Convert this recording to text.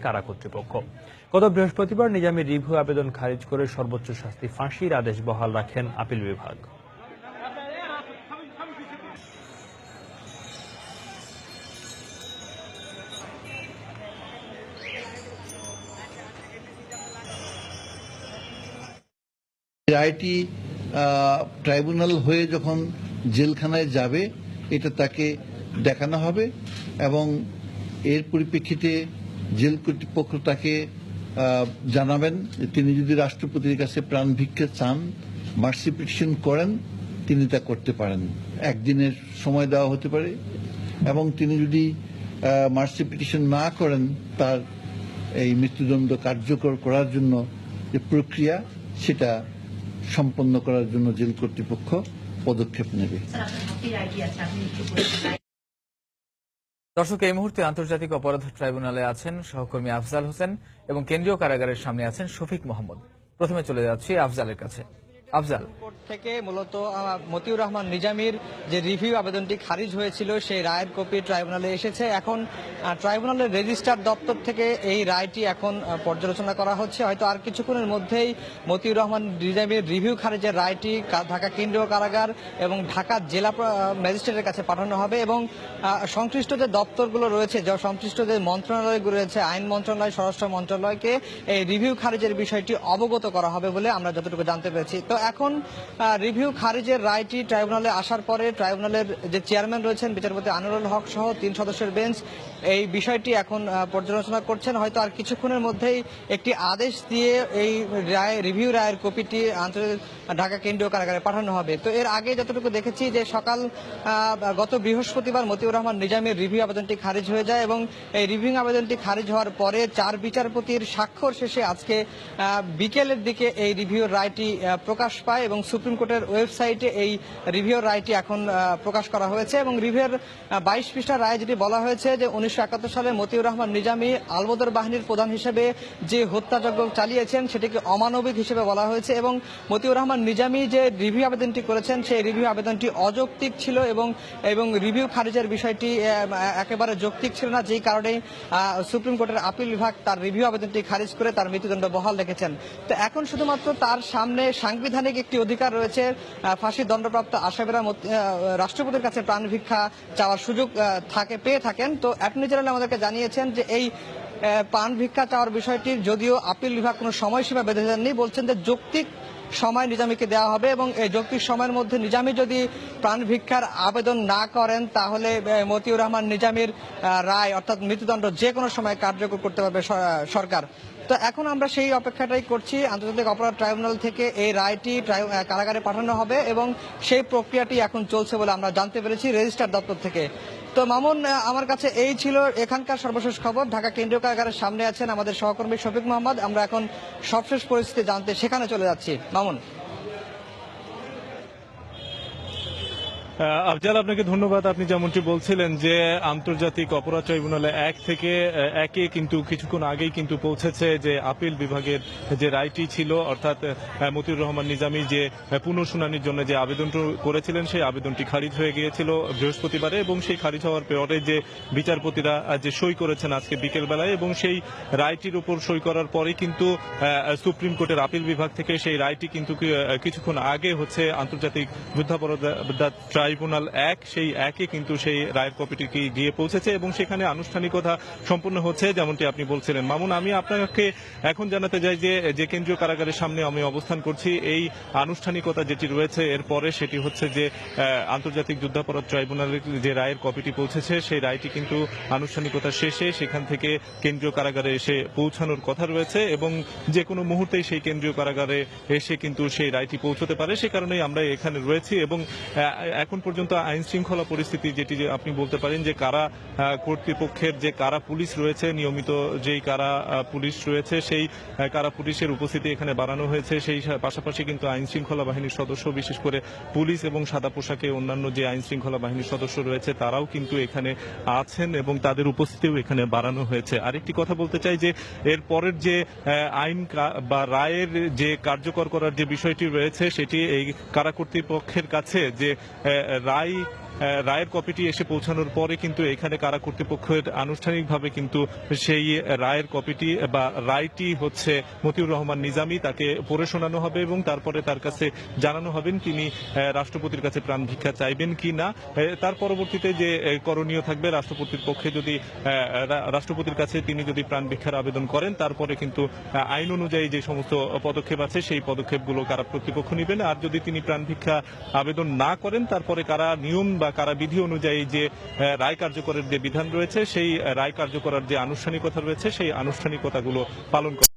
কারা কর্তৃপক্ষ। গত বৃহস্পতিবার নিজামীর রিভিউ আবেদন খারিজ করে সর্বোচ্চ শাস্তি ফাঁসির আদেশ বহাল রাখেন আপিল বিভাগ। রায়টি ট্রাইব্যুনাল হয়ে যখন জেলখানায় যাবে এটা তাকে দেখানো হবে এবং এর পরিপ্রেক্ষিতে জেল কর্তৃপক্ষ তাকে জানাবেন তিনি যদি রাষ্ট্রপতির কাছে প্রাণ ভিক্ষা চান, মার্সি পিটিশন করেন, তিনি তা করতে পারেন। একদিনের সময় দেওয়া হতে পারে এবং তিনি যদি মার্সি পিটিশন না করেন তার এই মৃত্যুদণ্ড কার্যকর করার জন্য যে প্রক্রিয়া সেটা সম্পন্ন করার জন্য জেল কর্তৃপক্ষ পদক্ষেপ নেবে। দর্শক, এই মুহূর্তে আন্তর্জাতিক অপরাধ ট্রাইব্যুনালে আছেন সহকর্মী আফজাল হোসেন এবং কেন্দ্রীয় কারাগারের সামনে আছেন শফিক মোহাম্মদ। প্রথমে চলে যাচ্ছি আফজালের কাছে। আফজাল, থেকে মূলত মতিউর রহমান নিজামীর যে রিভিউ আবেদনটি খারিজ হয়েছিল সেই রায়ের কপি ট্রাইব্যুনালে এসেছে। এখন ট্রাইব্যুনালের রেজিস্ট্রার দপ্তর থেকে এই রায়টি এখন পর্যালোচনা করা হচ্ছে। হয়তো আর কিছুক্ষণের মধ্যেই মতিউর রহমান নিজামীর রিভিউ খারিজের রায়টি ঢাকা কেন্দ্রীয় কারাগার এবং ঢাকা জেলা ম্যাজিস্ট্রেটের কাছে পাঠানো হবে এবং সংশ্লিষ্ট যে দপ্তরগুলো রয়েছে, সংশ্লিষ্ট যে মন্ত্রণালয়গুলো রয়েছে, আইন মন্ত্রণালয়, স্বরাষ্ট্র মন্ত্রণালয়কে এই রিভিউ খারিজের বিষয়টি অবগত করা হবে বলে আমরা যতটুকু জানতে পেরেছি। তো এখন রিভিউ খারিজের রায়টি ট্রাইব্যুনালে আসার পরে ট্রাইব্যুনালের যে চেয়ারম্যান রয়েছেন বিচারপতি আনোয়ারুল হক সহ 3 সদস্যের বেঞ্চ এই বিষয়টি এখন পর্যালোচনা করছেন। হয়তো আর কিছুক্ষণের মধ্যেই একটি আদেশ দিয়ে এই রিভিউ রায়ের কপিটি ঢাকা কেন্দ্রীয় কারাগারে পাঠানো হবে। তো এর আগে যতটুকু দেখেছি যে গত বৃহস্পতিবার মতিউর রহমান নিজামীর রিভিউ আবেদনটি খারিজ হয়ে যায় এবং এই রিভিউ আবেদনটি খারিজ হওয়ার পরে 4 বিচারপতির স্বাক্ষর শেষে আজকে বিকেলের দিকে এই রিভিউ রায়টি প্রকাশ পায় এবং সুপ্রিম কোর্টের ওয়েবসাইটে এই রিভিউ রায়টি এখন প্রকাশ করা হয়েছে এবং রিভিউর 22 পৃষ্ঠার রায় যেটি বলা হয়েছে যে 1971 সালে মতিউর রহমান নিজামী আলবদর বাহিনীর প্রধান হিসেবে যে হত্যাযজ্ঞ চালিয়েছেন সেটিকে অমানবিক হিসেবে বলা হয়েছে এবং মতিউর রহমান নিজামী যে রিভিউ আবেদনটি করেছেন সেই রিভিউ আবেদনটি অযৌক্তিক ছিল এবং রিভিউ খারিজের বিষয়টি একেবারে যৌক্তিক ছিল না, যেই কারণে সুপ্রিম কোর্টের আপিল বিভাগ তার রিভিউ আবেদনটি খারিজ করে তার মৃত্যুদণ্ড বহাল রেখেছেন। তো এখন শুধুমাত্র তার সামনে সাংবিধানিক একটি অধিকার রয়েছে, ফাঁসির দণ্ডপ্রাপ্ত আসামিরা রাষ্ট্রপতির কাছে প্রাণ ভিক্ষা চাওয়ার সুযোগ পেয়ে থাকেন। তো অ্যাটর্নি জেনারেল আমাদেরকে জানিয়েছেন যে এই প্রাণ ভিক্ষা চাওয়ার বিষয়টির যদিও আপিল বিভাগ কোনো সময়সীমা বেঁধে দেননি, বলছেন যে যৌক্তিক সময় নিজামীকে দেওয়া হবে এবং এই যৌক্তিক সময়ের মধ্যে নিজামী যদি প্রাণ ভিক্ষার আবেদন না করেন তাহলে মতিউর রহমান নিজামীর রায় অর্থাৎ মৃত্যুদণ্ড যে কোনো সময় কার্যকর করতে পারবে সরকার। তো এখন আমরা সেই অপেক্ষাটাই করছি। আন্তর্জাতিক অপরাধ ট্রাইব্যুনাল থেকে এই রায়টি কারাগারে পাঠানো হবে এবং সেই প্রক্রিয়াটি এখন চলছে বলে আমরা জানতে পেরেছি রেজিস্ট্রার দপ্তর থেকে। তো মামুন, আমার কাছে এই ছিল এখানকার সর্বশেষ খবর। ঢাকা কেন্দ্রীয় কারাগারের সামনে আছেন আমাদের সহকর্মী শফিক মোহাম্মদ। আমরা এখন সবশেষ পরিস্থিতি জানতে সেখানে চলে যাচ্ছি। মামুন। আফজাল, আপনাকে ধন্যবাদ। আপনি যেমনটি বলছিলেন যে আন্তর্জাতিক অপরাধ ট্রাইব্যুনালে 1 থেকে 1 কিন্তু কিছুক্ষণ আগেই কিন্তু পৌঁছেছে যে আপিল বিভাগের যে রায়টি ছিল, অর্থাৎ মতিউর রহমান নিজামী যে পুনঃশুনানির জন্য যে আবেদনটি করেছিলেন সেই আবেদনটি খারিজ হয়ে গিয়েছিল বৃহস্পতিবারে এবং সেই খারিজ হওয়ার পরে যে বিচারপতিরা যে সই করেছেন আজকে বিকেলবেলায় এবং সেই রায়টির উপর সই করার পরে কিন্তু সুপ্রিম কোর্টের আপিল বিভাগ থেকে সেই রায়টি কিন্তু কিছুক্ষণ আগে হচ্ছে আন্তর্জাতিক যুদ্ধাপরাধ ট্রাইব্যুনাল 1 সেই 1-এ কিন্তু সেই রায়ের কপিটি গিয়ে পৌঁছেছে এবং সেখানে আনুষ্ঠানিকতা সম্পন্ন হচ্ছে যেমনটি আপনি বলছিলেন। মামুন, আমি আপনাকে এখন জানাতে চাই যে কেন্দ্রীয় কারাগারের সামনে আমি অবস্থান করছি। এই আনুষ্ঠানিকতা যেটি রয়েছে এরপরে সেটি হচ্ছে যে আন্তর্জাতিক যুদ্ধাপরাধ ট্রাইব্যুনালের যে রায়ের কপিটি পৌঁছেছে সেই রায়টি কিন্তু আনুষ্ঠানিকতা শেষে সেখান থেকে কেন্দ্রীয় কারাগারে এসে পৌঁছানোর কথা রয়েছে এবং যে কোনো মুহূর্তেই সেই কেন্দ্রীয় কারাগারে এসে কিন্তু সেই রায়টি পৌঁছতে পারে। সে কারণেই আমরা এখানে রয়েছি এবং এখন পর্যন্ত আইন শৃঙ্খলা পরিস্থিতি যেটি আপনি বলতে পারেন যে কারা কর্তৃপক্ষের যে কারা পুলিশ রয়েছে, নিয়মিত যেই কারা পুলিশ রয়েছে সেই কারা পুলিশের উপস্থিতি এখানে বাড়ানো হয়েছে। সেই পাশাপাশি কিন্তু আইন শৃঙ্খলা বাহিনীর সদস্য, বিশেষ করে পুলিশ এবং সাদা পোশাকে অন্যান্য যে আইন শৃঙ্খলা বাহিনীর সদস্য রয়েছে তারাও কিন্তু এখানে আছেন এবং তাদের উপস্থিতিও এখানে বাড়ানো হয়েছে। আরেকটি কথা বলতে চাই যে এর পরের যে আইন বা রায়ের যে কার্যকর করার যে বিষয়টি রয়েছে সেটি এই কারা কর্তৃপক্ষের কাছে যে রায় রায়ের কপিটি এসে পৌঁছানোর পরে কিন্তু এখানে কারা কর্তৃপক্ষের আনুষ্ঠানিকভাবে কিন্তু সেই রায়ের কপিটি বা রায়টি হচ্ছে মতিউর রহমান নিজামী তাকে পড়ে শোনানো হবে এবং তারপরে তার কাছে জানানো হবেন তিনি রাষ্ট্রপতির কাছে প্রাণ ভিক্ষা চাইবেন কি না। তার পরবর্তীতে যে করণীয় থাকবে, রাষ্ট্রপতির পক্ষে যদি রাষ্ট্রপতির কাছে তিনি যদি প্রাণ ভিক্ষার আবেদন করেন, তারপরে কিন্তু আইন অনুযায়ী যে সমস্ত পদক্ষেপ আছে সেই পদক্ষেপগুলো কারা কর্তৃপক্ষ নেবেন। আর যদি তিনি প্রাণ ভিক্ষা আবেদন না করেন, তারপরে কারা নিয়ম বা কারা বিধি অনুযায়ী যে রায় কার্যকরের যে বিধান রয়েছে সেই রায় কার্যকরের যে আনুষ্ঠানিকতা রয়েছে সেই আনুষ্ঠানিকতাগুলো পালন করে।